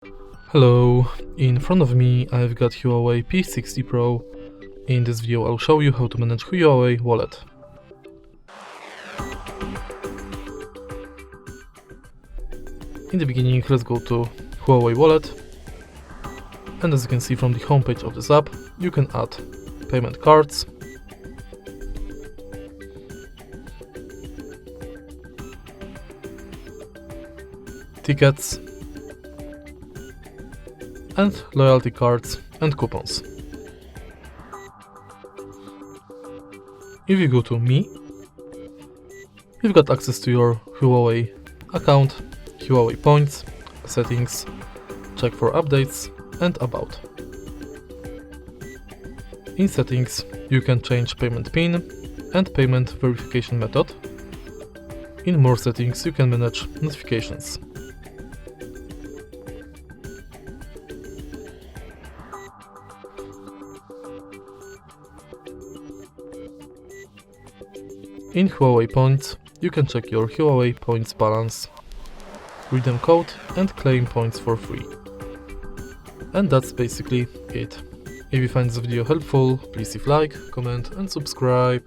Hello, in front of me I've got Huawei P60 Pro. In this video I'll show you how to manage Huawei Wallet. In the beginning, let's go to Huawei Wallet, and as you can see from the homepage of this app, you can add payment cards, tickets, and loyalty cards and coupons. If you go to Me, you've got access to your Huawei account, Huawei points, settings, check for updates, and About. In settings, you can change payment PIN and payment verification method. In more settings, you can manage notifications. In Huawei Points, you can check your Huawei Points balance, redeem code, and claim points for free. And that's basically it. If you find this video helpful, please leave like, comment and subscribe.